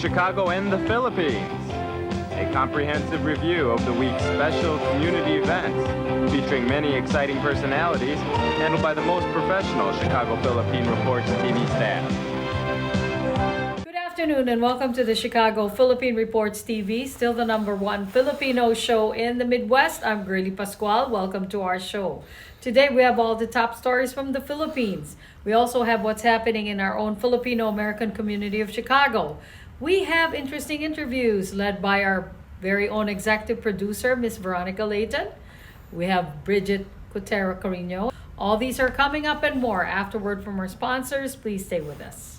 Chicago and the Philippines. A comprehensive review of the week's special community events, featuring many exciting personalities, handled by the most professional Chicago Philippine Reports TV staff. Good afternoon and welcome to the Chicago Philippine Reports TV, still the #1 Filipino show in the Midwest. I'm Girly Pascual. Welcome to our show. Today we have all the top stories from the Philippines. We also have what's happening in our own Filipino-American community of Chicago. We have interesting interviews led by our very own executive producer, Miss Veronica Layton. We have Bridget Cotero Carino. All these are coming up and more afterward from our sponsors. Please stay with us.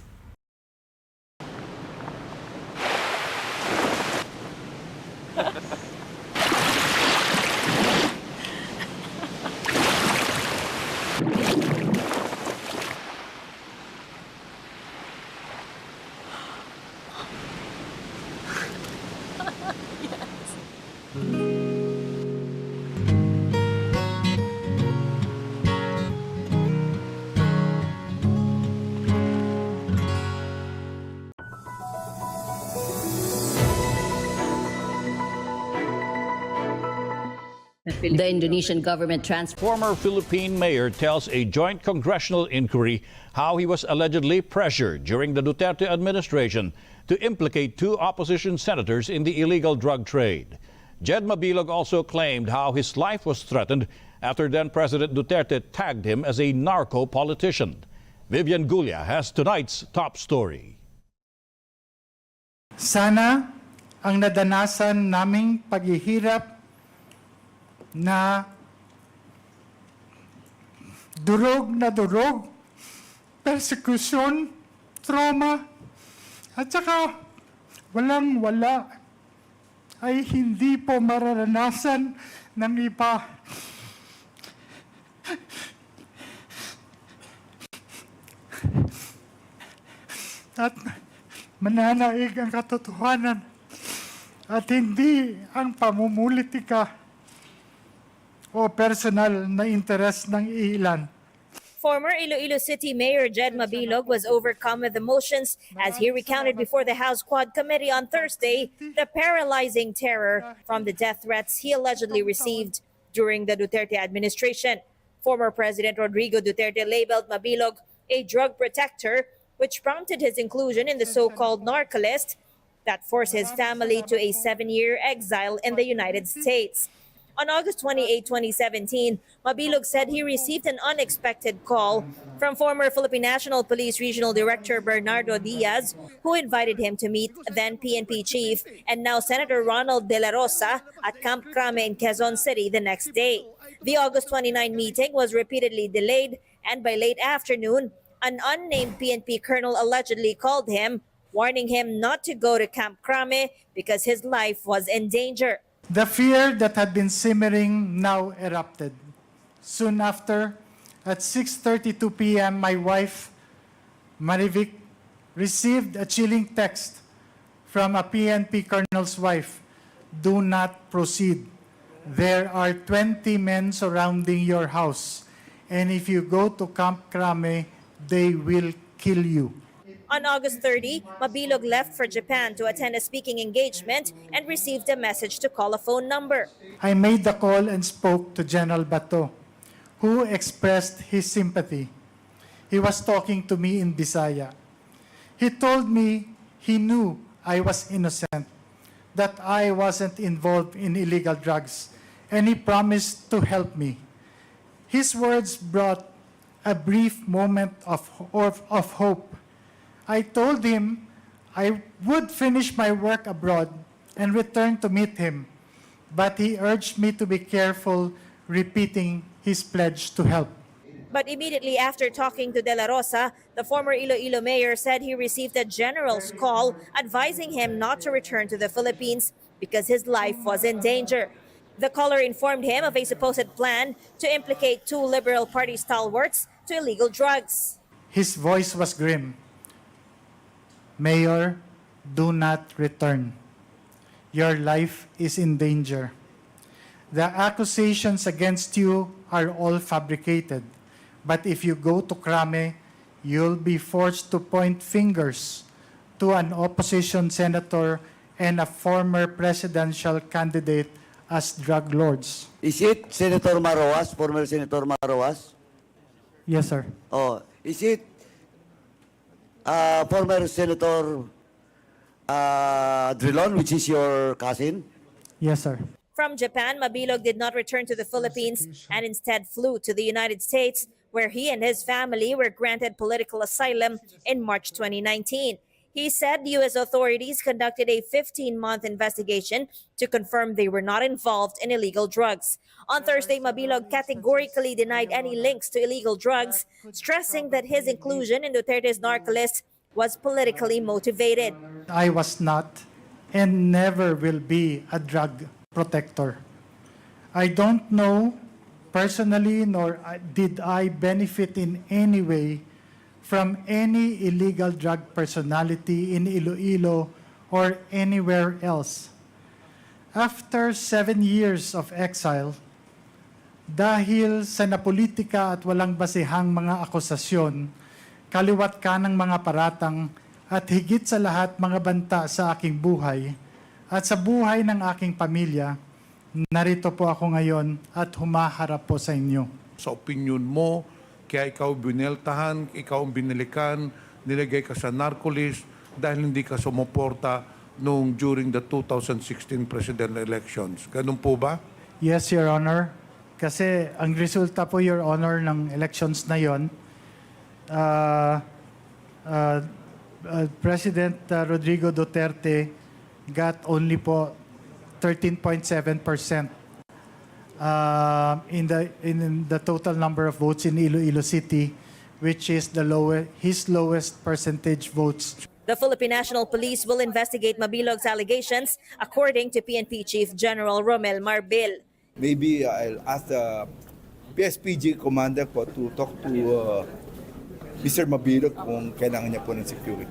The Indonesian government Former Philippine mayor tells a joint congressional inquiry how he was allegedly pressured during the Duterte administration to implicate 2 opposition senators in the illegal drug trade. Jed Mabilog also claimed how his life was threatened after then-President Duterte tagged him as a narco politician. Vivian Gulia has tonight's top story. Sana ang nadanasan naming paghihirap na durog, persekusyon, trauma, at saka walang-wala ay hindi po mararanasan ng iba. At mananaig ang katotohanan at hindi ang pamumulitika o personal na interes ng ilan. Former Iloilo City Mayor Jed Mabilog was overcome with emotions as he recounted before the House Quad Committee on Thursday the paralyzing terror from the death threats he allegedly received during the Duterte administration. Former President Rodrigo Duterte labeled Mabilog a drug protector, which prompted his inclusion in the so-called narco list that forced his family to a 7-year exile in the United States. On August 28, 2017, Mabilog said he received an unexpected call from former Philippine National Police Regional Director Bernardo Diaz, who invited him to meet then PNP Chief and now Senator Ronald De La Rosa at Camp Crame in Quezon City the next day. The August 29 meeting was repeatedly delayed, and by late afternoon, an unnamed PNP colonel allegedly called him, warning him not to go to Camp Crame because his life was in danger. The fear that had been simmering now erupted. Soon after, at 6:32 p.m., my wife, Marivic, received a chilling text from a PNP colonel's wife. Do not proceed. There are 20 men surrounding your house, and if you go to Camp Crame, they will kill you. On August 30, Mabilog left for Japan to attend a speaking engagement and received a message to call a phone number. I made the call and spoke to General Bato, who expressed his sympathy. He was talking to me in Bisaya. He told me he knew I was innocent, that I wasn't involved in illegal drugs, and he promised to help me. His words brought a brief moment of hope. I told him I would finish my work abroad and return to meet him, but he urged me to be careful, repeating his pledge to help. But immediately after talking to De La Rosa, the former Iloilo mayor said he received a general's call advising him not to return to the Philippines because his life was in danger. The caller informed him of a supposed plan to implicate 2 Liberal Party stalwarts to illegal drugs. His voice was grim. Mayor, do not return. Your life is in danger. The accusations against you are all fabricated. But if you go to Crame, you'll be forced to point fingers to an opposition senator and a former presidential candidate as drug lords. Is it Senator Maroas, former Senator Maroas? Yes, sir. Oh, is it former Senator Drilon, which is your cousin? Yes, sir. From Japan, Mabilog did not return to the Philippines and instead flew to the United States, where he and his family were granted political asylum in March 2019. He said U.S. authorities conducted a 15-month investigation to confirm they were not involved in illegal drugs. On Thursday, Mabilog categorically denied any links to illegal drugs, stressing that his inclusion in Duterte's narco list was politically motivated. I was not and never will be a drug protector. I don't know personally nor did I benefit in any way from any illegal drug personality in Iloilo or anywhere else. After 7 years of exile, dahil sa napolitika at walang basihang mga akusasyon, kaliwat kanang mga paratang at higit sa lahat mga banta sa aking buhay at sa buhay ng aking pamilya, narito po ako ngayon at humaharap po sa inyo. Sa opinion mo, kaya ikaw bineltahan, ikaw ang binilikan, nilagay ka sa narcolist dahil hindi ka sumuporta nung during the 2016 presidential elections. Ganun po ba? Yes, Your Honor. Kasi ang resulta po, Your Honor, ng elections na yon, President Rodrigo Duterte got only po 13.7% in the total number of votes in Iloilo City, which is his lowest percentage votes. The Philippine National Police will investigate Mabilog's allegations, according to PNP Chief General Romel Marbil. Maybe I'll ask the PSPG commander po to talk to Mr. Mabilog kung kailangan niya po ng security.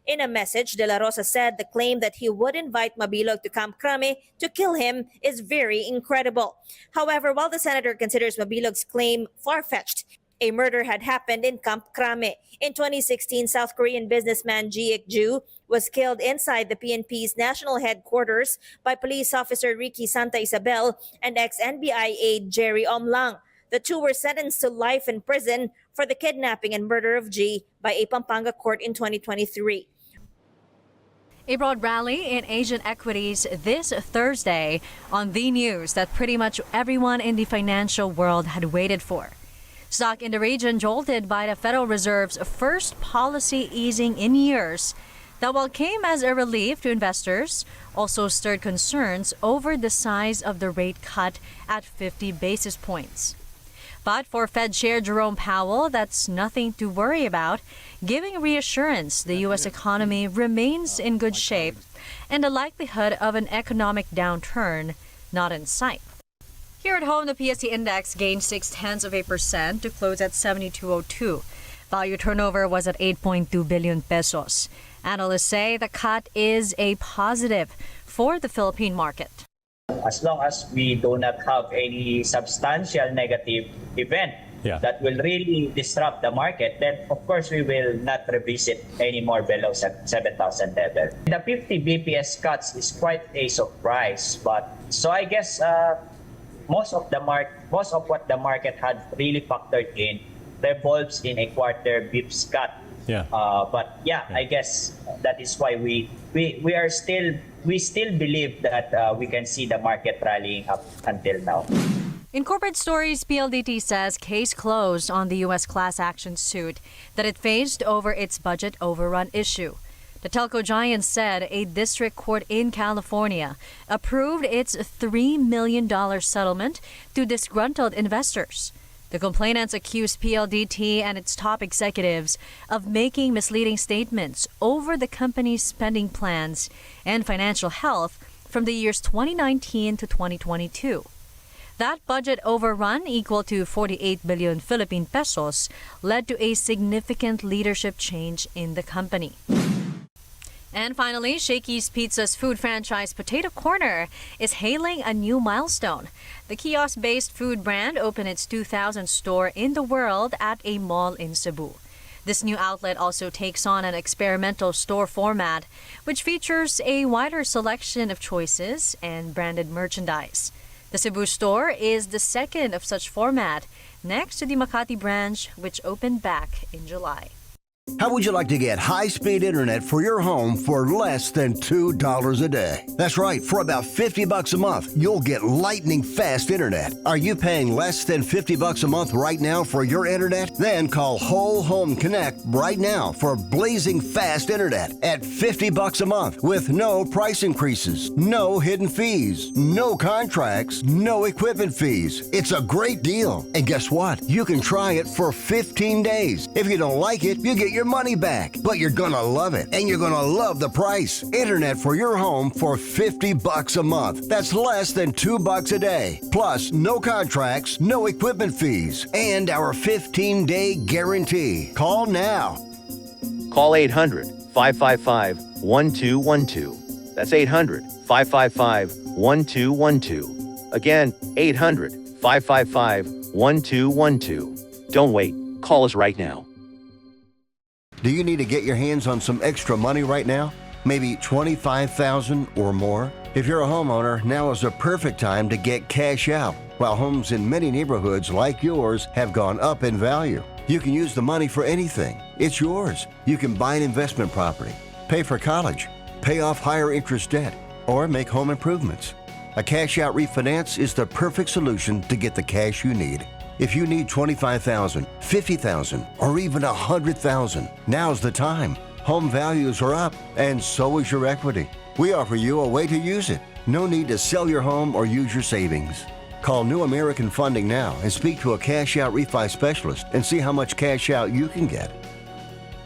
In a message, De La Rosa said the claim that he would invite Mabilog to Camp Crame to kill him is very incredible. However, while the senator considers Mabilog's claim far-fetched, a murder had happened in Camp Crame. In 2016, South Korean businessman Ji-ik Ju was killed inside the PNP's national headquarters by police officer Ricky Santa Isabel and ex-NBI aide Jerry Omlang. The two were sentenced to life in prison for the kidnapping and murder of G by a Pampanga court in 2023. A broad rally in Asian equities this Thursday on the news that pretty much everyone in the financial world had waited for. Stock in the region jolted by the Federal Reserve's first policy easing in years that, while came as a relief to investors, also stirred concerns over the size of the rate cut at 50 basis points. But for Fed Chair Jerome Powell, that's nothing to worry about, giving reassurance the U.S. economy remains in good shape and the likelihood of an economic downturn not in sight. Here at home, the PSE index gained 0.6% to close at 7202. Value turnover was at 8.2 billion pesos. Analysts say the cut is a positive for the Philippine market. As long as we do not have any substantial negative event that will really disrupt the market, then of course we will not revisit any more below 7,000 level. The 50 BPS cuts is quite a surprise, but so I guess most of what the market had really factored in revolves in a quarter bips cut. I guess that is why we still believe that we can see the market rallying up until now. In corporate stories, PLDT says case closed on the U.S. class action suit that it faced over its budget overrun issue. The telco giant said a district court in California approved its $3 million settlement to disgruntled investors. The complainants accused PLDT and its top executives of making misleading statements over the company's spending plans and financial health from the years 2019 to 2022. That budget overrun, equal to 48 billion Philippine pesos, led to a significant leadership change in the company. And finally, Shakey's Pizza's food franchise Potato Corner is hailing a new milestone. The kiosk-based food brand opened its 2,000th store in the world at a mall in Cebu. This new outlet also takes on an experimental store format, which features a wider selection of choices and branded merchandise. The Cebu store is the second of such format, next to the Makati branch, which opened back in July. How would you like to get high-speed internet for your home for less than $2 a day? That's right, for about $50 a month, you'll get lightning fast internet. Are you paying less than $50 a month right now for your internet? Then call Whole Home Connect right now for blazing fast internet at $50 a month with no price increases, no hidden fees, no contracts, no equipment fees. It's a great deal. And guess what? You can try it for 15 days. If you don't like it, you get your money back, but you're gonna love it, and you're gonna love the price. Internet for your home for $50 a month. That's less than $2 a day. Plus, no contracts, no equipment fees, and our 15-day guarantee. Call now. Call 800-555-1212. That's 800-555-1212. Again, 800-555-1212. Don't wait. Call us right now. Do you need to get your hands on some extra money right now? Maybe $25,000 or more? If you're a homeowner, now is the perfect time to get cash out. While homes in many neighborhoods like yours have gone up in value, you can use the money for anything. It's yours. You can buy an investment property, pay for college, pay off higher interest debt, or make home improvements. A cash out refinance is the perfect solution to get the cash you need. If you need $25,000, $50,000, or even $100,000, now's the time. Home values are up, and so is your equity. We offer you a way to use it. No need to sell your home or use your savings. Call New American Funding now and speak to a cash out refi specialist and see how much cash out you can get.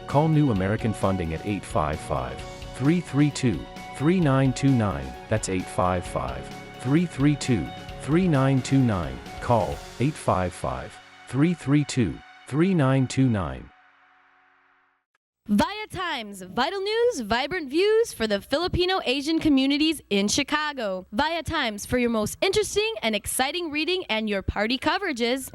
Call New American Funding at 855-332-3929. That's 855-332-3929. Call 855-332-3929. Via Times, vital news, vibrant views for the Filipino Asian communities in Chicago. Via Times for your most interesting and exciting reading and your party coverages.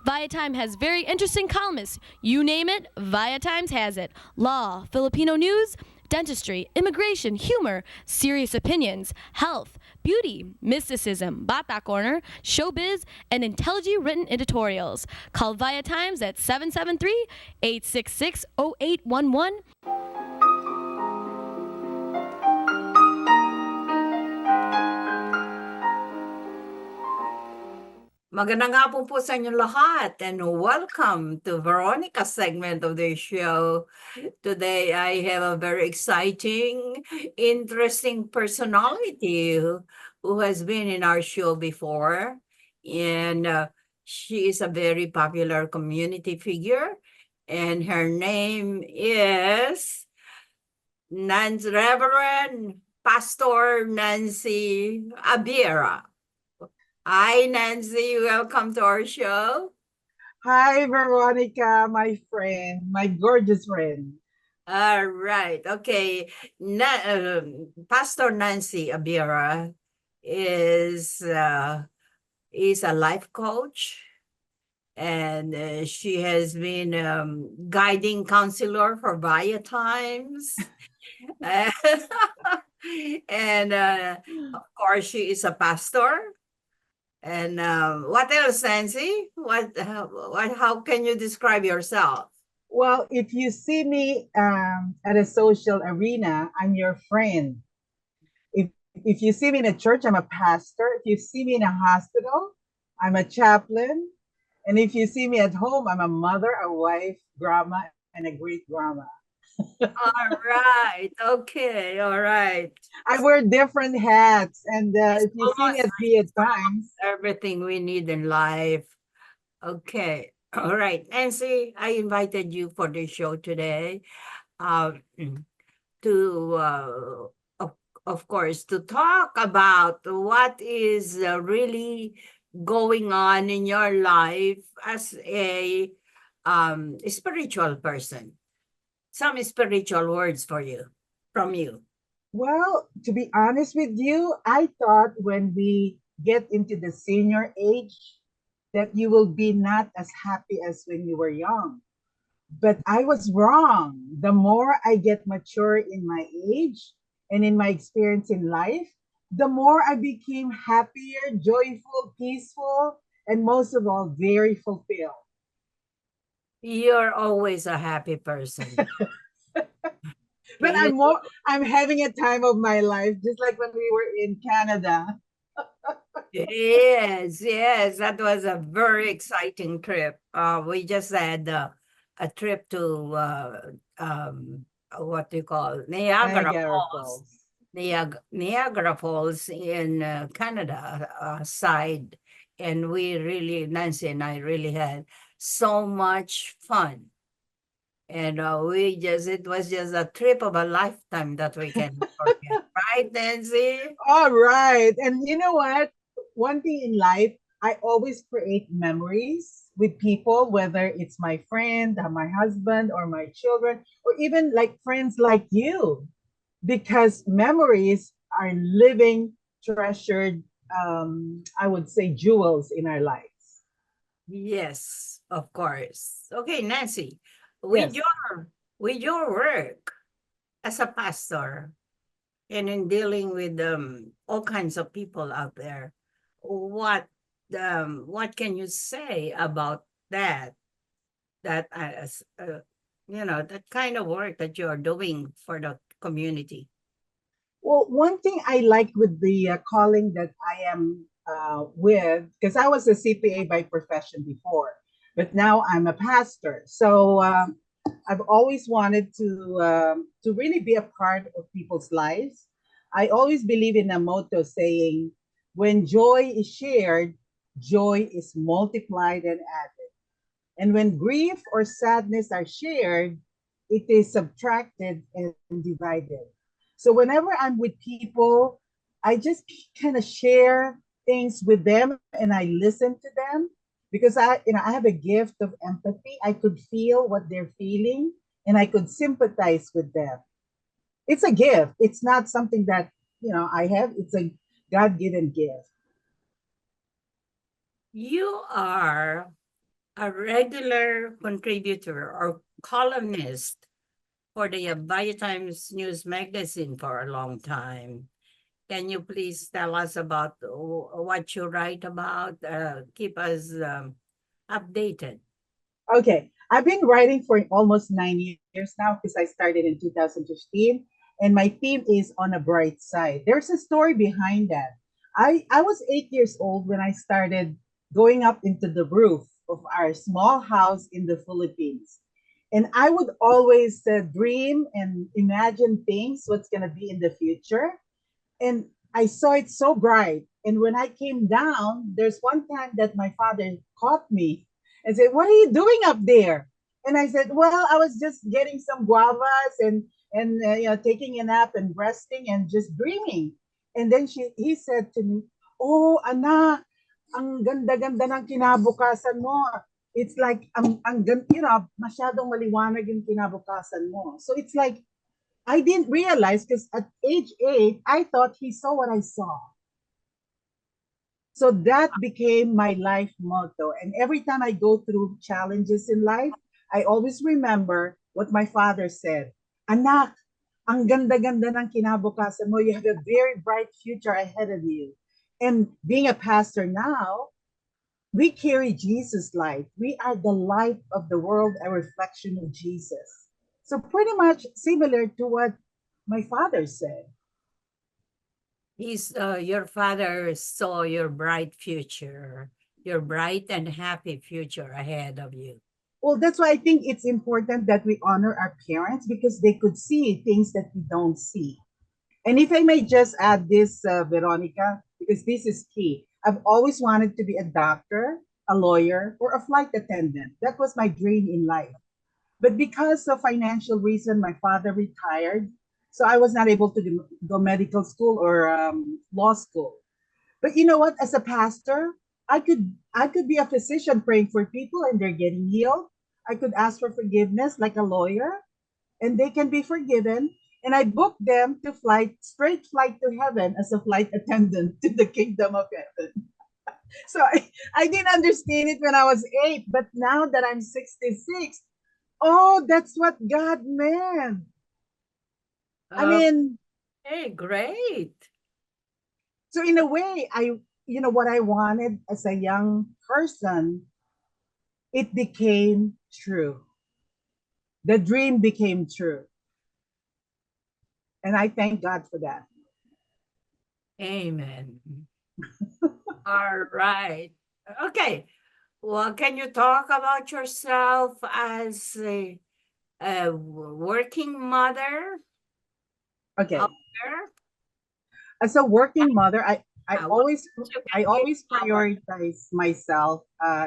Via Times has very interesting columnists. You name it, Via Times has it. Law, Filipino news, dentistry, immigration, humor, serious opinions, health, beauty, mysticism, Bata Corner, showbiz, and intelligently written editorials. Call Via Times at 773-866-0811. Magandang hapon po sa inyong lahat and welcome to Veronica's segment of the show. Today I have a very exciting, interesting personality who has been in our show before, and she is a very popular community figure, and her name is Reverend Pastor Nancy Abiera. Hi, Nancy. Welcome to our show. Hi, Veronica, my friend, my gorgeous friend. All right. Okay. Pastor Nancy Abiera is a life coach, and she has been guiding counselor for Via Times. And of course, she is a pastor. And what else, Nancy? How can you describe yourself? Well, if you see me at a social arena, I'm your friend. If you see me in a church, I'm a pastor. If you see me in a hospital, I'm a chaplain. And if you see me at home, I'm a mother, a wife, grandma, and a great grandma. All right. Okay. All right. I wear different hats. And if you see me at Via Times, everything we need in life. Okay. All right. Nancy, I invited you for the show today to, of course, to talk about what is really going on in your life as a spiritual person. Some spiritual words from you. Well, to be honest with you, I thought when we get into the senior age that you will be not as happy as when you were young. But I was wrong. The more I get mature in my age and in my experience in life, the more I became happier, joyful, peaceful, and most of all, very fulfilled. You're always a happy person. But You I'm having a time of my life, just like when we were in Canada. Yes, yes, that was a very exciting trip. We just had a trip to what do you call Niagara Niagara Falls, Falls. Niagara Falls in Canada side, and we really, Nancy and I really had so much fun. And it was just a trip of a lifetime that we can forget, right, Nancy? All right. And you know what? One thing in life, I always create memories with people, whether it's my friend, my husband, or my children, or even like friends like you, because memories are living, treasured, I would say, jewels in our lives. Yes, of course. Okay, Nancy, with Yes. your work as a pastor and in dealing with all kinds of people out there, what can you say about that? That that kind of work that you are doing for the community. Well, one thing I like with the calling that I am with, because I was a CPA by profession before, but now I'm a pastor. So I've always wanted to really be a part of people's lives. I always believe in a motto saying, "When joy is shared, joy is multiplied and added. And when grief or sadness are shared, it is subtracted and divided." So whenever I'm with people, I just kind of share things with them and I listen to them because I have a gift of empathy. I could feel what they're feeling and I could sympathize with them. It's a gift. It's not something that, I have. It's a God-given gift. You are a regular contributor or columnist for the Times News magazine for a long time. Can you please tell us about what you write about? Keep us updated. Okay, I've been writing for almost 9 years now because I started in 2015, and my theme is on a bright side. There's a story behind that. I was 8 years old when I started going up into the roof of our small house in the Philippines. And I would always dream and imagine things, what's going to be in the future. And I saw it so bright. And when I came down, there's one time that my father caught me and said, "What are you doing up there?" And I said, "Well, I was just getting some guavas and taking a nap and resting and just dreaming." And then he said to me, "Oh, anak, ang ganda-ganda ng kinabukasan mo. It's like masyadong maliwanag yung kinabukasan mo." So it's like I didn't realize because at age 8, I thought he saw what I saw. So that became my life motto. And every time I go through challenges in life, I always remember what my father said. "Anak, ang ganda-ganda ng kinabukasan mo. You have a very bright future ahead of you." And being a pastor now, we carry Jesus' light. We are the light of the world, a reflection of Jesus. So pretty much similar to what my father said. Your father saw your bright future, your bright and happy future ahead of you. Well, that's why I think it's important that we honor our parents because they could see things that we don't see. And if I may just add this, Veronica, because this is key. I've always wanted to be a doctor, a lawyer, or a flight attendant. That was my dream in life. But because of financial reason, my father retired. So I was not able to go medical school or law school. But you know what? As a pastor, I could be a physician praying for people and they're getting healed. I could ask for forgiveness like a lawyer and they can be forgiven. And I booked them to straight flight to heaven as a flight attendant to the kingdom of heaven. So I didn't understand it when I was 8, but now that I'm 66, Oh, that's what God meant. I mean, Hey, great. so in a way, what I wanted as a young person, it became true. The dream became true. And I thank God for that. Amen. All right. Okay. Well, can you talk about yourself as a working mother Okay. out there? As a working mother, I What always you I can give always prioritize myself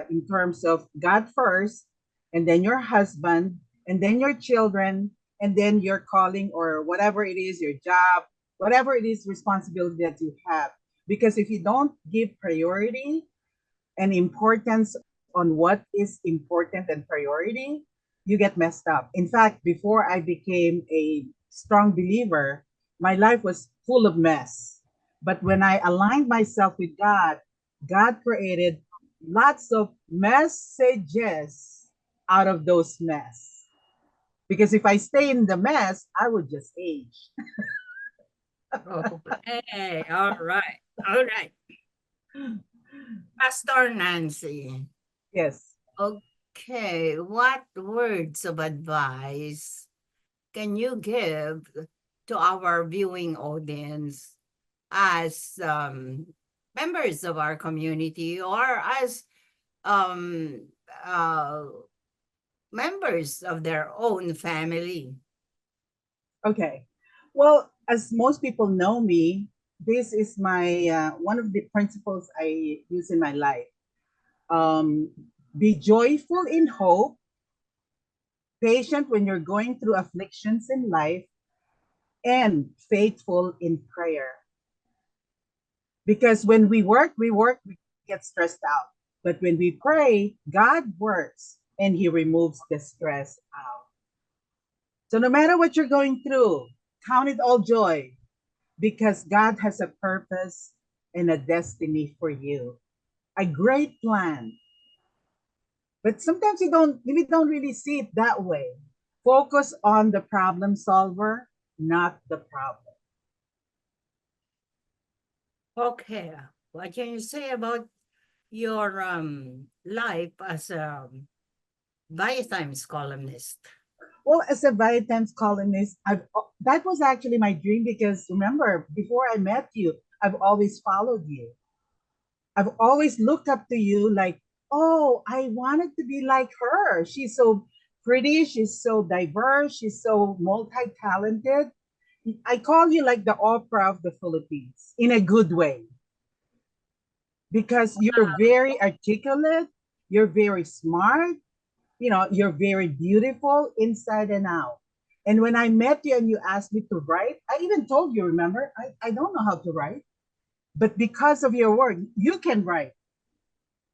in terms of God first, and then your husband, and then your children, and then your calling or whatever it is, your job, whatever it is responsibility that you have. Because if you don't give priority and importance on what is important and priority, you get messed up. In fact, before I became a strong believer, my life was full of mess. But when I aligned myself with God, God created lots of messages out of those mess. Because if I stay in the mess, I would just age. Okay. All right. All right. Pastor Nancy. Yes. Okay. What words of advice can you give to our viewing audience as members of our community or as um, uh, members of their own family? Okay. Well, as most people know me, this is my one of the principles I use in my life. Um, be joyful in hope, patient when you're going through afflictions in life, and faithful in prayer. Because when we work, we get stressed out. But when we pray, God works and He removes the stress out. So no matter what you're going through, count it all joy because God has a purpose and a destiny for you. A great plan. But sometimes we don't really see it that way. Focus on the problem solver, not the problem. Okay. What can you say about your life as a Times columnist? Well, as a Times columnist, that was actually my dream because remember, before I met you, I've always followed you. I've always looked up to you like, oh, I wanted to be like her. She's so pretty, she's so diverse, she's so multi talented. I call you like the opera of the Philippines in a good way because you're very articulate, you're very smart, you're very beautiful inside and out. And when I met you and you asked me to write, I even told you, remember, I don't know how to write. But because of your work, you can write.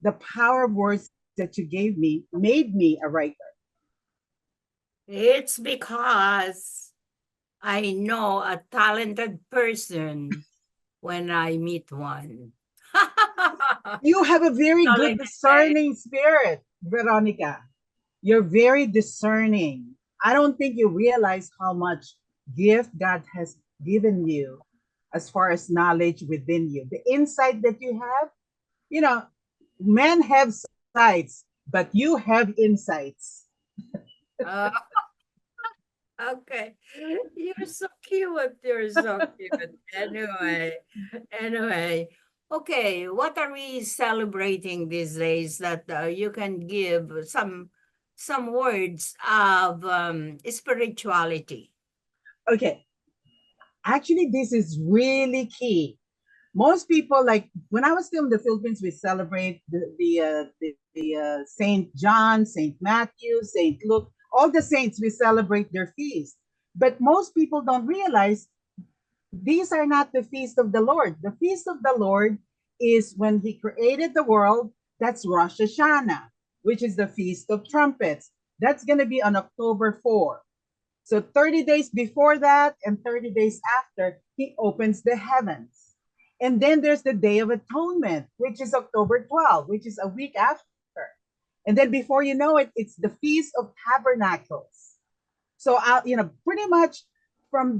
The power of words that you gave me made me a writer. It's because I know a talented person when I meet one. You have a very That's all I good can say. discerning spirit, Veronica. You're very discerning. I don't think you realize how much gift God has given you as far as knowledge within you. The insight that you have, you know, men have sights, but you have insights. Uh, okay. You're so cute. You're so cute. Anyway. Okay, what are we celebrating these days that you can give some words of spirituality? Okay, actually, this is really key. Most people, like when I was still in the Philippines, we celebrate the Saint John, Saint Matthew, Saint Luke, all the saints. We celebrate their feast, but most people don't realize these are not the feast of the Lord. The feast of the Lord is when He created the world. That's Rosh Hashanah, which is the Feast of Trumpets. That's going to be on October 4. So 30 days before that and 30 days after, He opens the heavens. And then there's the Day of Atonement, which is October 12, which is a week after. And then before you know it, it's the Feast of Tabernacles. So pretty much from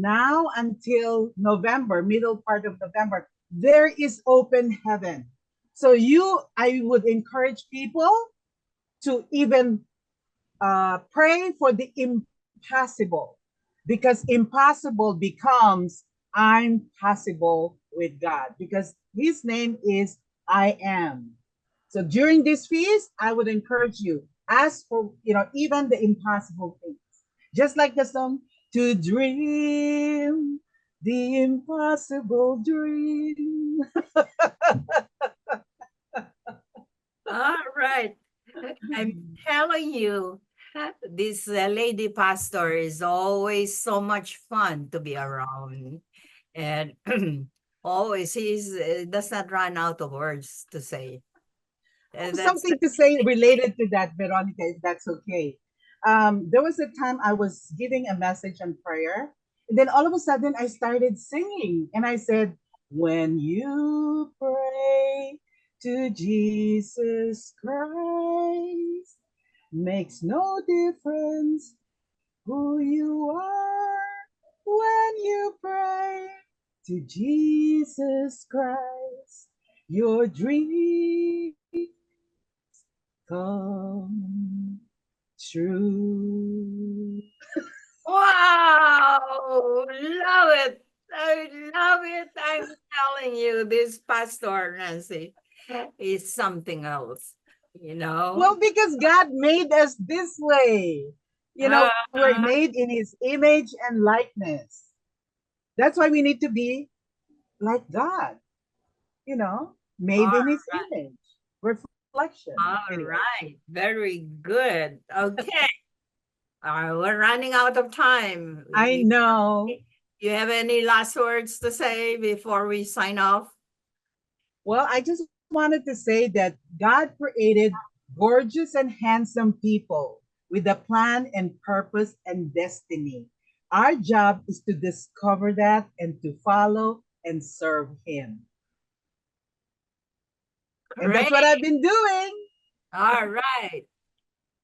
now until November, middle part of November, there is open heaven. So I would encourage people to even pray for the impossible, because impossible becomes I'm possible with God, because His name is I am. So during this feast, I would encourage you, ask for even the impossible things, just like the song, to dream the impossible dream. All right. I'm telling you, this lady pastor is always so much fun to be around. And always does not run out of words to say. Something to say related to that, Veronica, if that's okay. There was a time I was giving a message on prayer, and then all of a sudden I started singing, and I said, "When you pray to Jesus Christ, makes no difference who you are. When you pray to Jesus Christ, your dreams come true." Wow! Love it. I love it. I'm telling you, this Pastor Nancy is something else, Well, because God made us this way. We're made in His image and likeness. That's why we need to be like God, made in His image. Reflection. All right. Very good. Okay. We're running out of time. I know. You have any last words to say before we sign off? Well, I just wanted to say that God created gorgeous and handsome people with a plan and purpose and destiny. Our job is to discover that and to follow and serve Him. And that's what I've been doing. All right.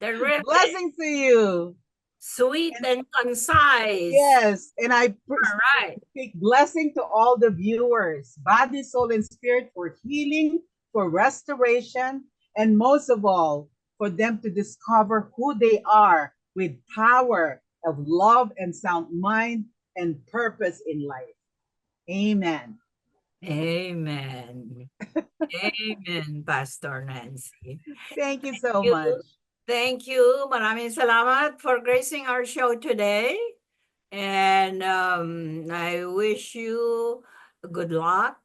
Terrific. Blessings to you. Sweet and concise. Yes. And I right. speak blessing to all the viewers, body, soul, and spirit, for healing, for restoration, and most of all, for them to discover who they are with power of love and sound mind and purpose in life. Amen. Amen. Amen, Pastor Nancy. Thank you so much. Thank you. Maraming salamat for gracing our show today. And I wish you good luck,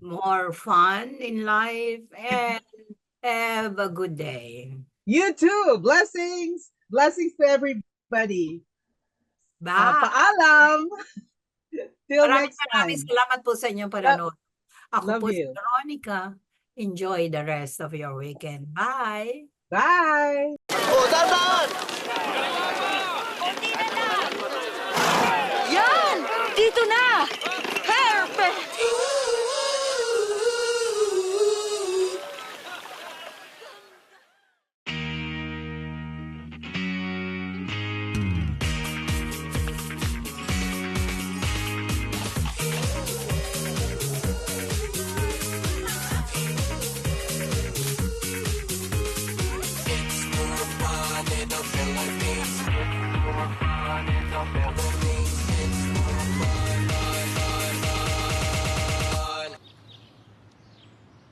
more fun in life, and have a good day. You too. Blessings. Blessings to everybody. Bye. Paalam. Till next time. Maraming salamat po sa inyong panonood. Ako Love po si you. Veronica. Enjoy the rest of your weekend. Bye. Bye. Yan! Dito na! Perfect!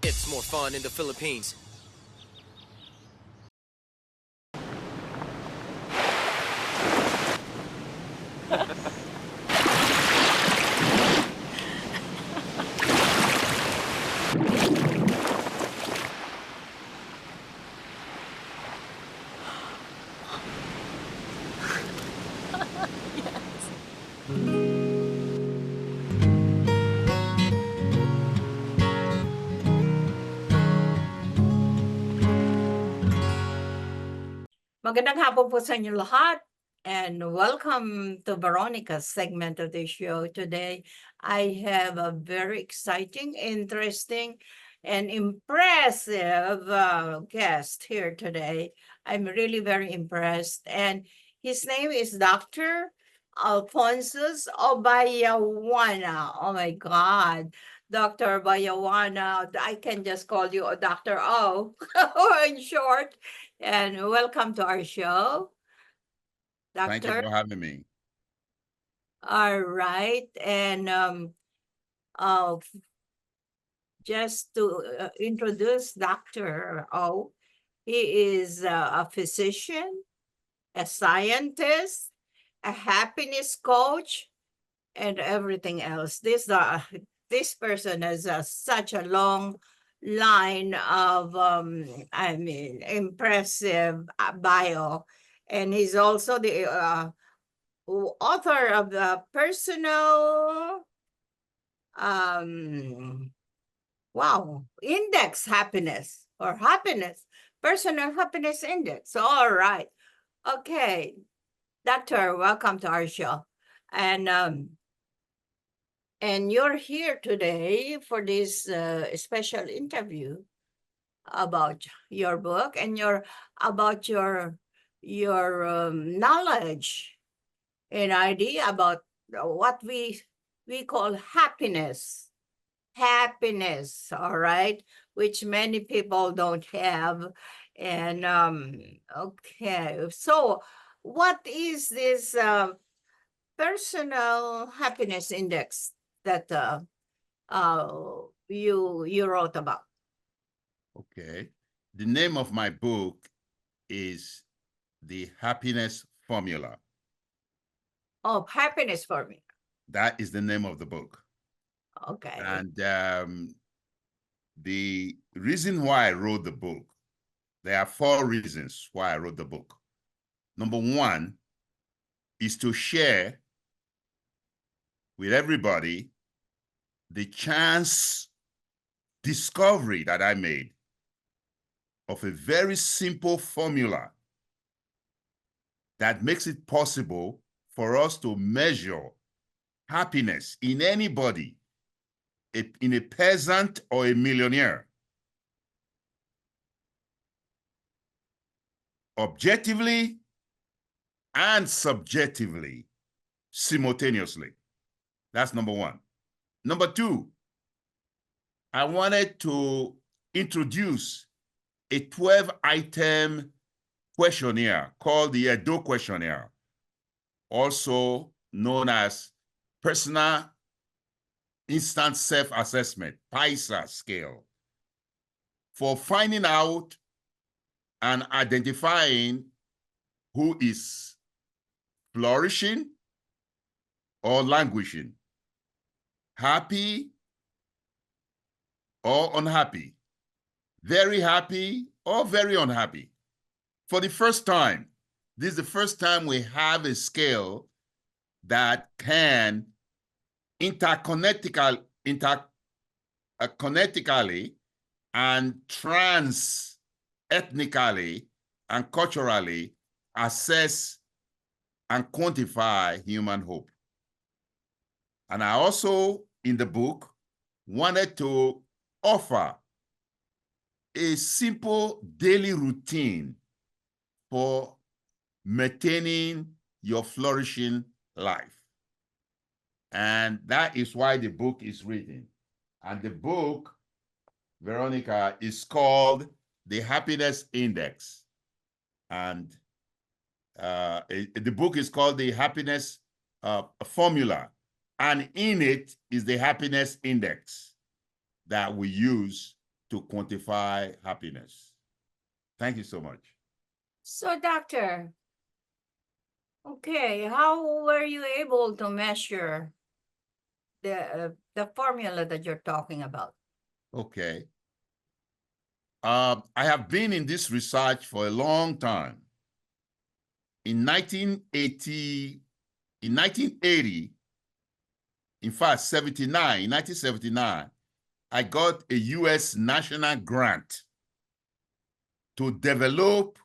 It's more fun in the Philippines. Magandang hapon po sa inyo lahat, and welcome to Veronica's segment of the show. Today, I have a very exciting, interesting, and impressive guest here today. I'm really very impressed. And his name is Dr. Alphonsus Obayawana. Oh my God. Dr. Bayawana, I can just call you Dr. O in short. And welcome to our show, Doctor. Thank you for having me. All right. And uh, just to introduce Dr. O, he is a physician, a scientist, a happiness coach, and everything else. This person has such a long line of impressive bio, and he's also the author of the personal index happiness or happiness personal happiness index. All right, okay, Doctor, welcome to our show. And you're here today for this special interview about your book and about your knowledge and idea about what we call happiness. Happiness, all right, which many people don't have. And okay, so what is this personal happiness index that you wrote about? Okay. The name of my book is The Happiness Formula. Oh, happiness formula. That is the name of the book. Okay. And the reason why I wrote the book, there are 4 reasons why I wrote the book. Number 1 is to share with everybody the chance discovery that I made of a very simple formula that makes it possible for us to measure happiness in anybody, in a peasant or a millionaire, objectively and subjectively, simultaneously. That's number 1. Number 2, I wanted to introduce a 12-item questionnaire called the Edo questionnaire, also known as Personal Instant Self-Assessment, PISA scale, for finding out and identifying who is flourishing or languishing, happy or unhappy, very happy or very unhappy. For the first time, this is the first time we have a scale that can interconnectically and trans-ethnically and culturally assess and quantify human hope. And I also, in the book, wanted to offer a simple daily routine for maintaining your flourishing life. And that is why the book is written. And the book, Veronica, is called The Happiness Index. And the book is called The Happiness Formula. And in it is the happiness index that we use to quantify happiness. Thank you so much. So, Doctor, okay, how were you able to measure the formula that you're talking about? Okay. I have been in this research for a long time. In 1980, in fact, 1979, I got a U.S. national grant to develop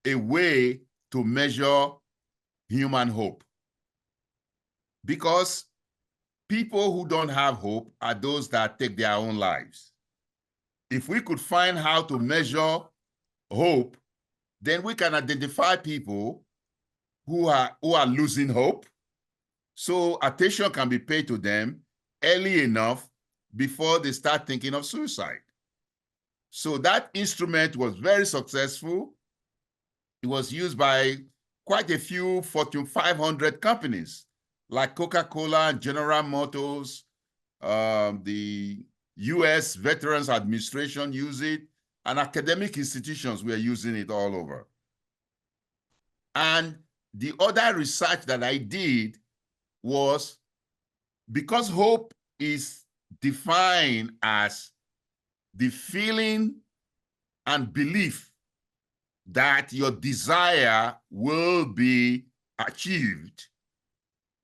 a way to measure human hope. Because people who don't have hope are those that take their own lives. if we could find how to measure hope, then we can identify people who are losing hope. So attention can be paid to them early enough before they start thinking of suicide. So that instrument was very successful. It was used by quite a few Fortune 500 companies like Coca-Cola and General Motors. The U.S. Veterans Administration use it, and academic institutions were using it all over. And the other research that I did was, because hope is defined as the feeling and belief that your desire will be achieved,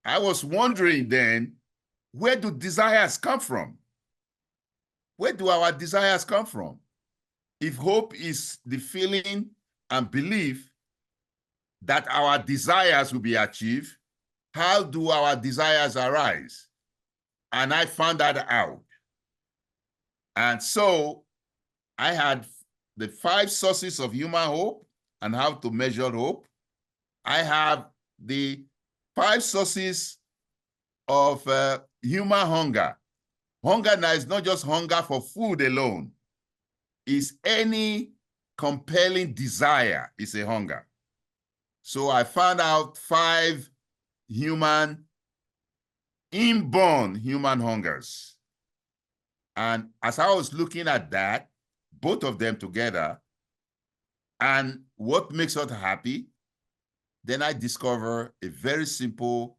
I was wondering then, where do desires come from? Where do our desires come from? If hope is the feeling and belief that our desires will be achieved, how do our desires arise? And I found that out. And so I had the 5 sources of human hope and how to measure hope. I have the 5 sources of human hunger. Hunger now is not just hunger for food alone. It's any compelling desire is a hunger. So I found out 5 inborn human hungers. And as I was looking at that, both of them together, and what makes us happy, then I discover a very simple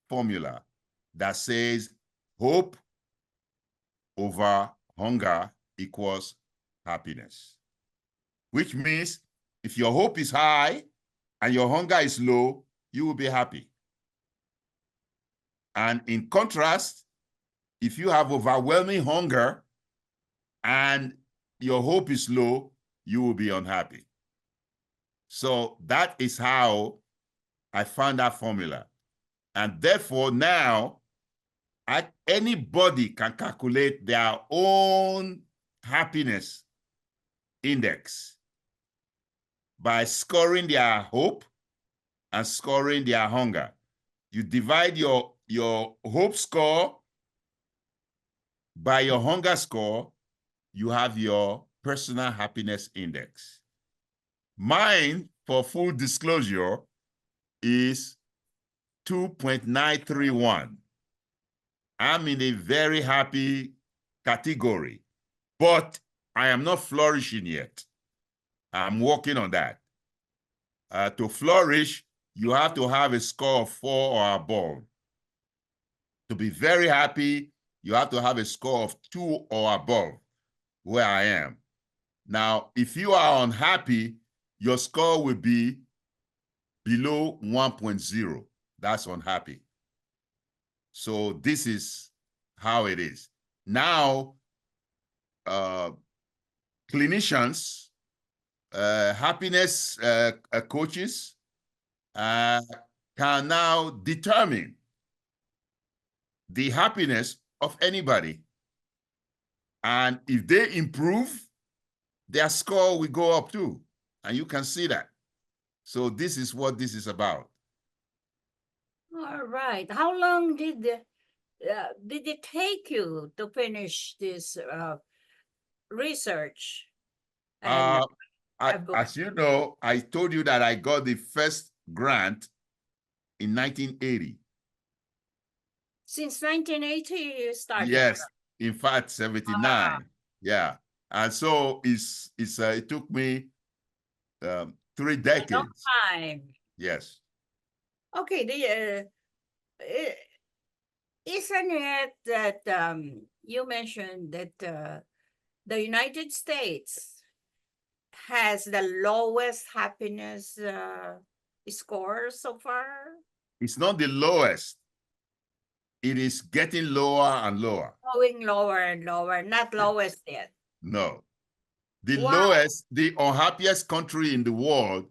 formula that says hope over hunger equals happiness. Which means if your hope is high and your hunger is low, you will be happy. And in contrast, if you have overwhelming hunger and your hope is low, you will be unhappy. So that is how I found that formula. And therefore now, anybody can calculate their own happiness index by scoring their hope and scoring their hunger. You divide your hope score by your hunger score, you have your personal happiness index. Mine, for full disclosure, is 2.931. I'm in a very happy category, but I am not flourishing yet. I'm working on that. To flourish, you have to have a score of 4 or above. To be very happy, you have to have a score of 2 or above, where I am. Now, if you are unhappy, your score will be below 1.0. That's unhappy. So this is how it is. Now, clinicians, happiness coaches can now determine the happiness of anybody. And if they improve, their score will go up too. And you can see that. So this is what this is about. All right. How long did it take you to finish this research? And as you know, I told you that I got the first grant in 1980. Since 1980, you started? Yes, in fact, 79. Yeah. And so it took me 3 decades. A long time. Yes. Okay. Isn't it that you mentioned that the United States has the lowest happiness score so far? It's not the lowest. It is getting lower and lower. Going lower and lower, not lowest yet. No. The lowest, the unhappiest country in the world,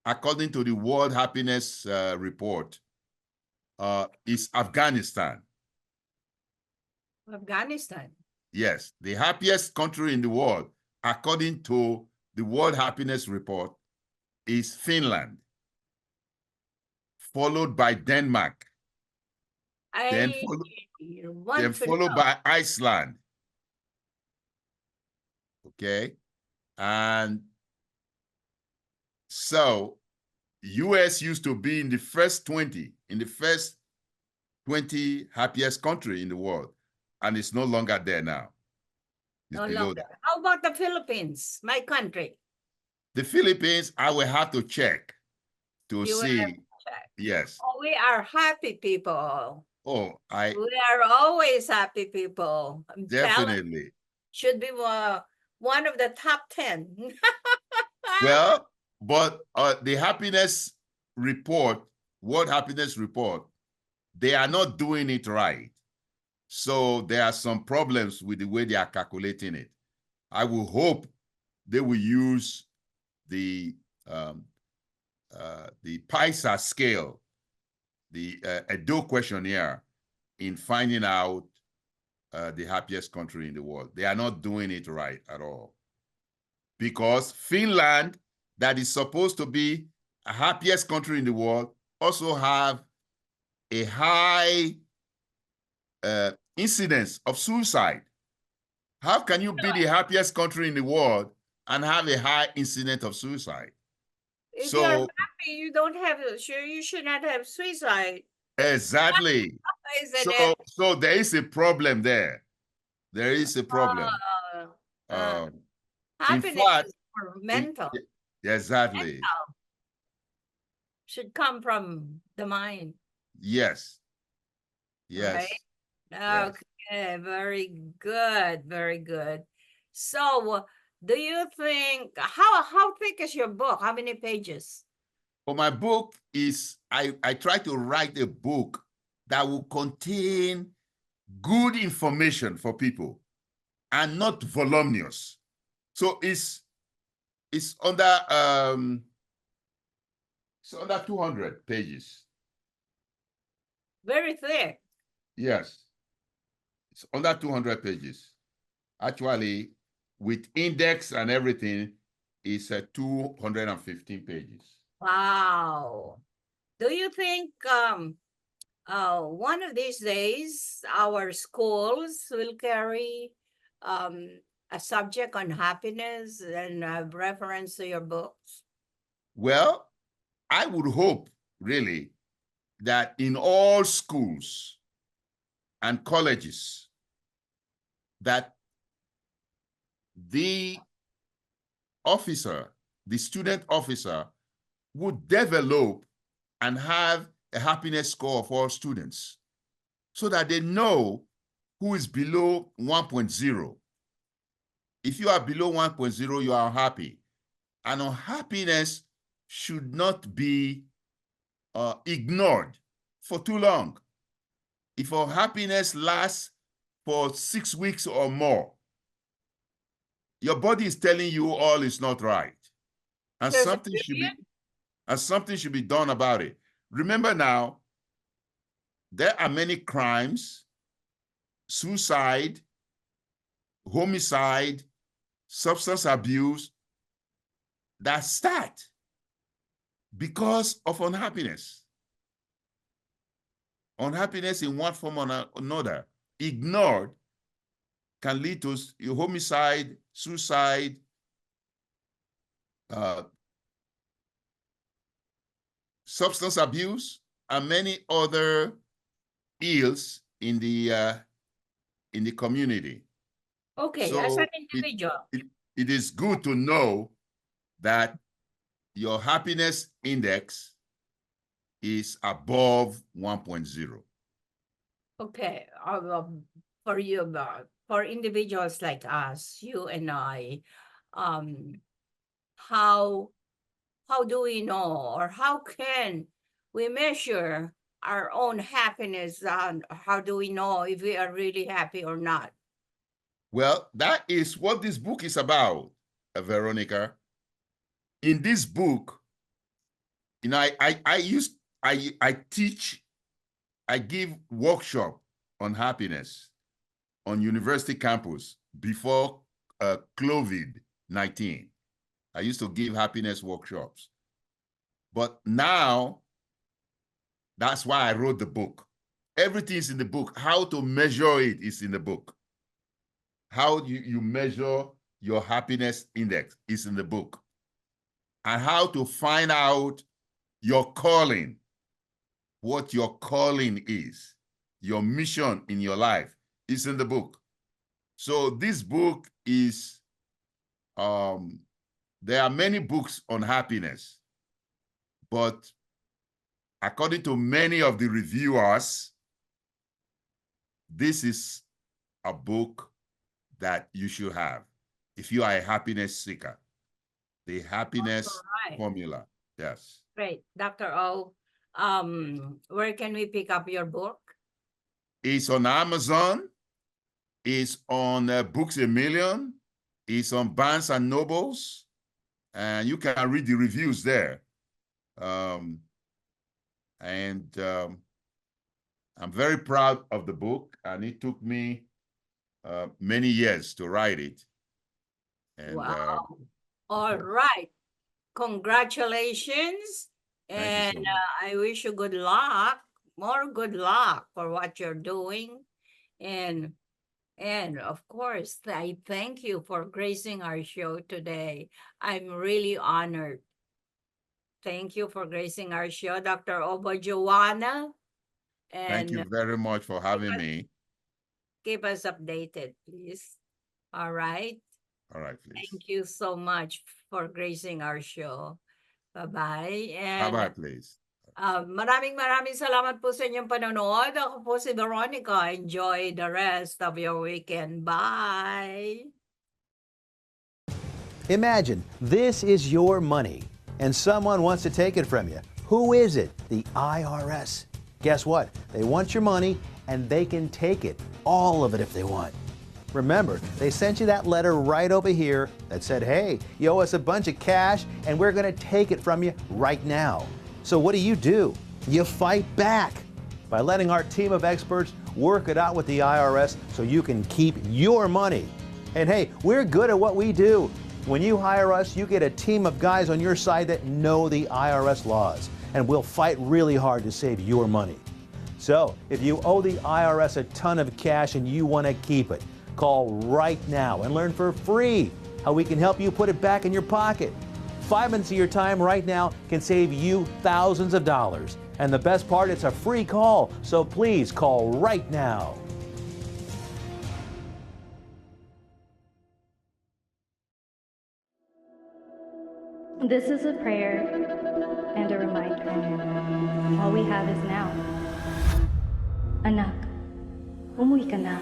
according to the World Happiness Report, is Afghanistan. Afghanistan. Yes, the happiest country in the world, according to the World Happiness Report, is Finland, followed by Denmark, then I want to followed know. by Iceland. Okay, and so U.S. used to be in the first 20 happiest country in the world, and it's no longer there now. It's No below longer. that. How about the Philippines, my country? The Philippines, I will have to check to You will see. have to check. Yes. Oh, we are happy people. Oh, We are always happy people. I'm telling you, definitely. should be one of the top 10. Well, but the happiness report, World Happiness Report, they are not doing it right. So there are some problems with the way they are calculating it. I will hope they will use the PISA scale, the Edo questionnaire, in finding out the happiest country in the world. They are not doing it right at all. Because Finland, that is supposed to be a happiest country in the world, also have a high incidence of suicide. How can you be the happiest country in the world and have a high incidence of suicide? If you're happy, you don't have, you should not have suicide. Exactly. Isn't it? So there is a problem there. There is a problem. In Happiness fact, is for mental. Exactly. Mental should come from the mind. Yes. Yes. Right? Okay, very good, very good. So, do you think how thick is your book? How many pages? Well, my book is I try to write a book that will contain good information for people and not voluminous. So it's under 200 pages. Very thick. Yes. It's under 200 pages. Actually, with index and everything, it's 215 pages. Wow. Do you think one of these days our schools will carry a subject on happiness and have reference to your books? Well, I would hope, really, that in all schools and colleges, that the student officer, would develop and have a happiness score of all students so that they know who is below 1.0. If you are below 1.0, you are unhappy. And unhappiness should not be ignored for too long. If unhappiness lasts for 6 weeks or more, your body is telling you all is not right. And something should be done about it. Remember now, there are many crimes, suicide, homicide, substance abuse, that start because of unhappiness. Unhappiness in one form or another, ignored, can lead to homicide, suicide, substance abuse, and many other ills in the community. Okay, so as an individual. It is good to know that your happiness index is above 1.0. Okay, for you, for individuals like us, you and I, how do we know, or how can we measure our own happiness? And how do we know if we are really happy or not? Well, that is what this book is about, Veronica. In this book, I teach, I give workshop on happiness. on university campus before COVID-19. I used to give happiness workshops. But now, that's why I wrote the book. Everything is in the book. How to measure it is in the book. How you measure your happiness index is in the book. And how to find out your calling, what your calling is, your mission in your life is in the book. So this book is, there are many books on happiness, but according to many of the reviewers, this is a book that you should have if you are a happiness seeker. The happiness formula. Yes. Great. Dr. O, where can we pick up your book? It's on Amazon. It's on Books A Million. It's on Barnes and Nobles. And you can read the reviews there. I'm very proud of the book, and it took me many years to write it. And, wow. All right. Congratulations. And so I wish you good luck, more good luck for what you're doing. And of course, I thank you for gracing our show today. I'm really honored. Thank you for gracing our show, Dr. Oba Joanna. And thank you very much for having me. Keep us updated, please. All right. All right, please. Thank you so much for gracing our show. Bye-bye. And bye-bye, please. Maraming salamat po sa inyong panonood. Ako po si Veronica. Enjoy the rest of your weekend. Bye. Imagine this is your money and someone wants to take it from you. Who is it? The IRS. Guess what? They want your money and they can take it, all of it if they want. Remember, they sent you that letter right over here that said, hey, you owe us a bunch of cash and we're going to take it from you right now. So what do? You fight back by letting our team of experts work it out with the IRS so you can keep your money. And hey, we're good at what we do. When you hire us, you get a team of guys on your side that know the IRS laws, and we'll fight really hard to save your money. So if you owe the IRS a ton of cash and you want to keep it, call right now and learn for free how we can help you put it back in your pocket. 5 minutes of your time right now can save you thousands of dollars. And the best part, it's a free call, so please call right now. This is a prayer and a reminder. All we have is now. Anak, umuwi ka na.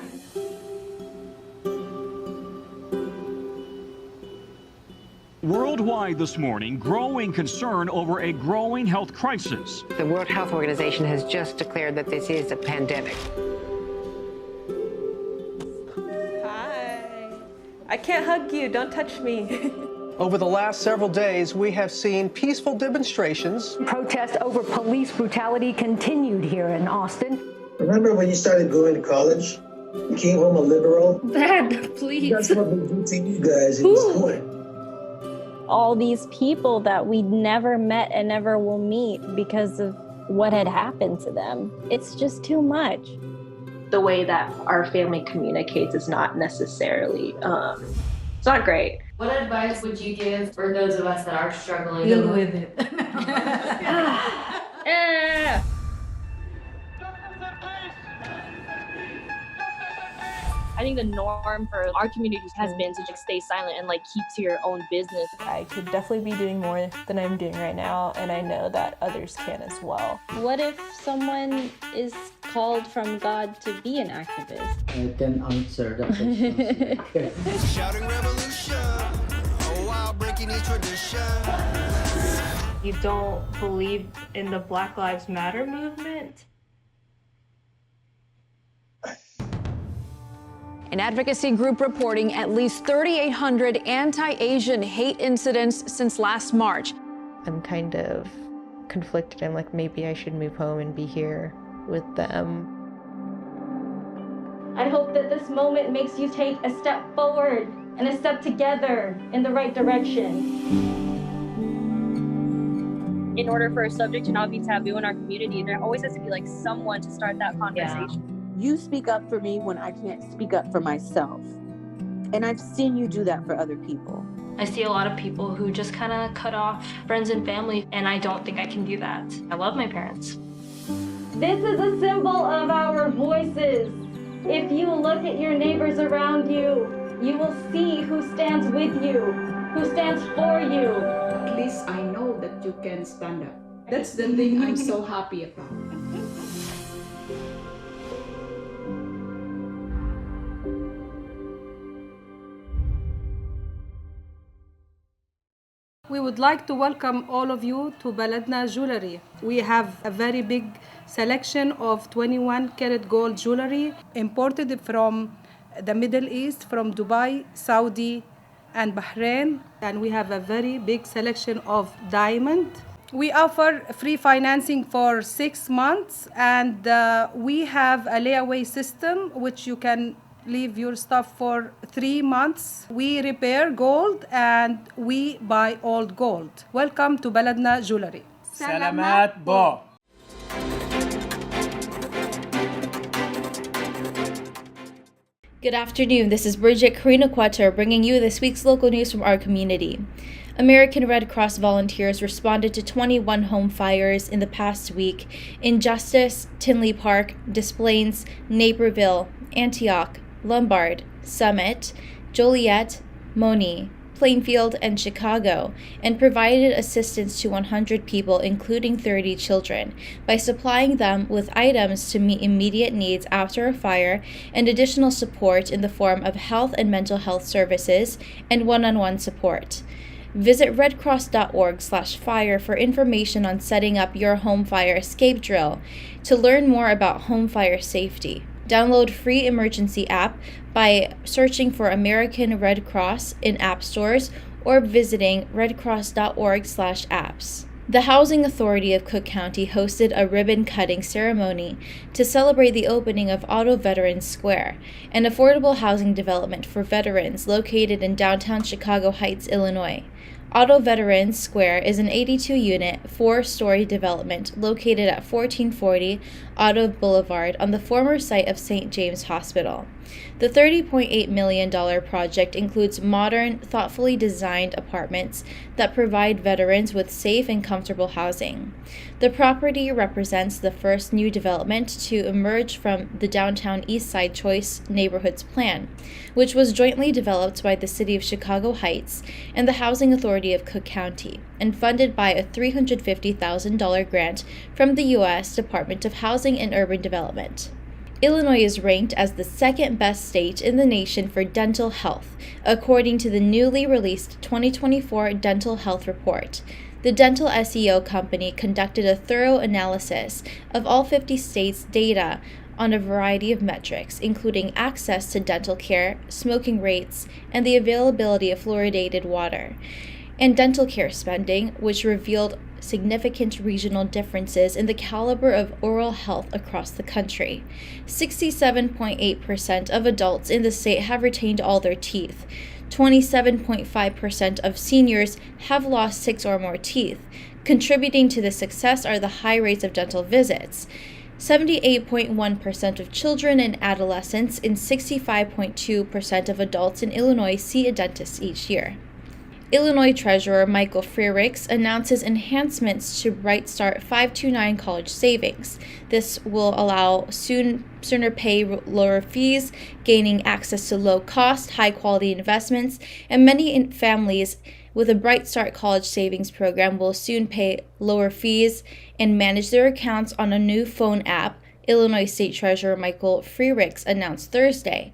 Worldwide this morning, growing concern over a growing health crisis. The World Health Organization has just declared that this is a pandemic. Hi. I can't hug you. Don't touch me. Over the last several days, we have seen peaceful demonstrations. Protests over police brutality continued here in Austin. Remember when you started going to college? You came home a liberal? Dad, please. That's what we do to you guys in this court. All these people that we never met and never will meet because of what had happened to them. It's just too much. The way that our family communicates is not necessarily, it's not great. What advice would you give for those of us that are struggling? Deal with it. I think the norm for our community has been to just stay silent and keep to your own business. I could definitely be doing more than I'm doing right now, and I know that others can as well. What if someone is called from God to be an activist? I can answer that question. Shouting revolution, oh wow, breaking each tradition. You don't believe in the Black Lives Matter movement? An advocacy group reporting at least 3,800 anti-Asian hate incidents since last March. I'm kind of conflicted. I'm like, maybe I should move home and be here with them. I hope that this moment makes you take a step forward and a step together in the right direction. In order for a subject to not be taboo in our community, there always has to be like someone to start that conversation. You speak up for me when I can't speak up for myself. And I've seen you do that for other people. I see a lot of people who just kind of cut off friends and family, and I don't think I can do that. I love my parents. This is a symbol of our voices. If you look at your neighbors around you, you will see who stands with you, who stands for you. At least I know that you can stand up. That's the thing I'm so happy about. We would like to welcome all of you to Baladna Jewelry. We have a very big selection of 21 karat gold jewelry imported from the Middle East, from Dubai, Saudi, and Bahrain. And we have a very big selection of diamond. We offer free financing for 6 months, and we have a layaway system which you can leave your stuff for 3 months. We repair gold and we buy old gold. Welcome to Baladna Jewelry. Salamat po. Good afternoon. This is Bridget Karina-Quater bringing you this week's local news from our community. American Red Cross volunteers responded to 21 home fires in the past week in Justice, Tinley Park, Des Plaines, Naperville, Antioch, Lombard, Summit, Joliet, Moni, Plainfield, and Chicago, and provided assistance to 100 people, including 30 children, by supplying them with items to meet immediate needs after a fire and additional support in the form of health and mental health services and one-on-one support. Visit redcross.org/fire for information on setting up your home fire escape drill to learn more about home fire safety. Download free emergency app by searching for American Red Cross in app stores or visiting redcross.org/apps. The Housing Authority of Cook County hosted a ribbon-cutting ceremony to celebrate the opening of Auto Veterans Square, an affordable housing development for veterans located in downtown Chicago Heights, Illinois. Auto Veterans Square is an 82-unit, 4-story development located at 1440 Auto Boulevard on the former site of St. James Hospital. The $30.8 million project includes modern, thoughtfully designed apartments that provide veterans with safe and comfortable housing. The property represents the first new development to emerge from the Downtown East Side Choice Neighborhoods Plan, which was jointly developed by the City of Chicago Heights and the Housing Authority of Cook County, and funded by a $350,000 grant from the U.S. Department of Housing and Urban Development. Illinois is ranked as the second best state in the nation for dental health, according to the newly released 2024 Dental Health Report. The Dental SEO company conducted a thorough analysis of all 50 states' data on a variety of metrics, including access to dental care, smoking rates, and the availability of fluoridated water, and dental care spending, which revealed significant regional differences in the caliber of oral health across the country. 67.8% of adults in the state have retained all their teeth. 27.5% of seniors have lost 6 or more teeth. Contributing to the success are the high rates of dental visits. 78.1% of children and adolescents and 65.2% of adults in Illinois see a dentist each year. Illinois Treasurer Michael Frerichs announces enhancements to Bright Start 529 college savings. This will allow sooner pay, lower fees, gaining access to low-cost, high-quality investments, and many families with a Bright Start college savings program will soon pay lower fees and manage their accounts on a new phone app, Illinois State Treasurer Michael Frerichs announced Thursday.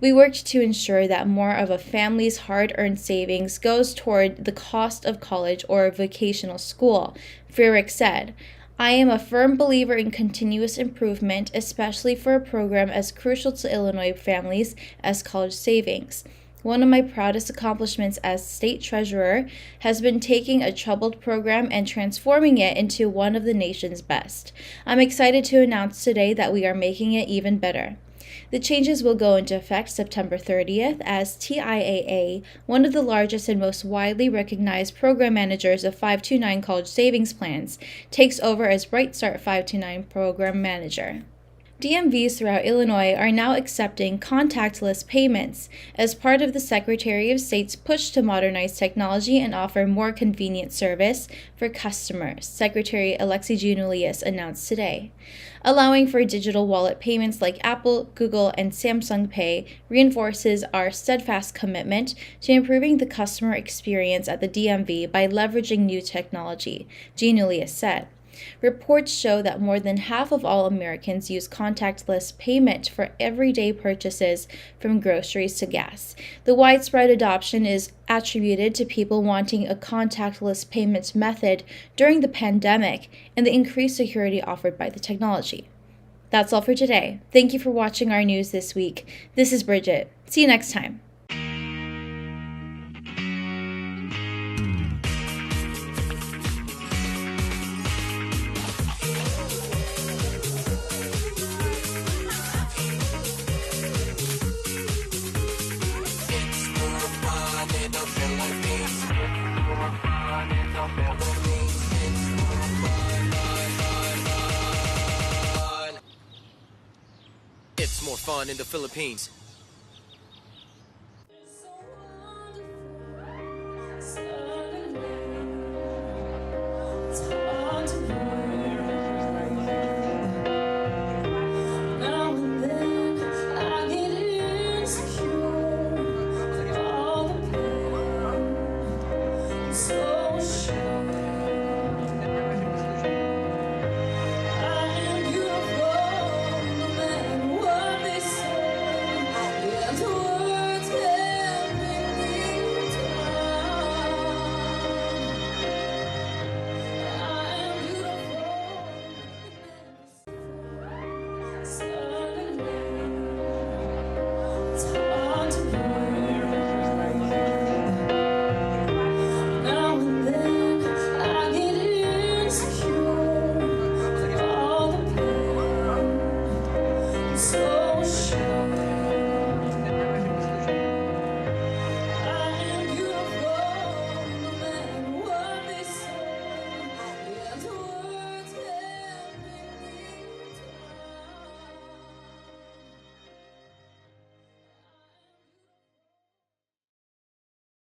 We worked to ensure that more of a family's hard-earned savings goes toward the cost of college or vocational school, Frerichs said. I am a firm believer in continuous improvement, especially for a program as crucial to Illinois families as college savings. One of my proudest accomplishments as state treasurer has been taking a troubled program and transforming it into one of the nation's best. I'm excited to announce today that we are making it even better. The changes will go into effect September 30th as TIAA, one of the largest and most widely recognized program managers of 529 college savings plans, takes over as Bright Start 529 program manager. DMVs throughout Illinois are now accepting contactless payments as part of the Secretary of State's push to modernize technology and offer more convenient service for customers, Secretary Alexi Giannoulias announced today. Allowing for digital wallet payments like Apple, Google, and Samsung Pay reinforces our steadfast commitment to improving the customer experience at the DMV by leveraging new technology, Giannoulias said. Reports show that more than half of all Americans use contactless payment for everyday purchases from groceries to gas. The widespread adoption is attributed to people wanting a contactless payment method during the pandemic and the increased security offered by the technology. That's all for today. Thank you for watching our news this week. This is Bridget. See you next time. It's more fun in the Philippines.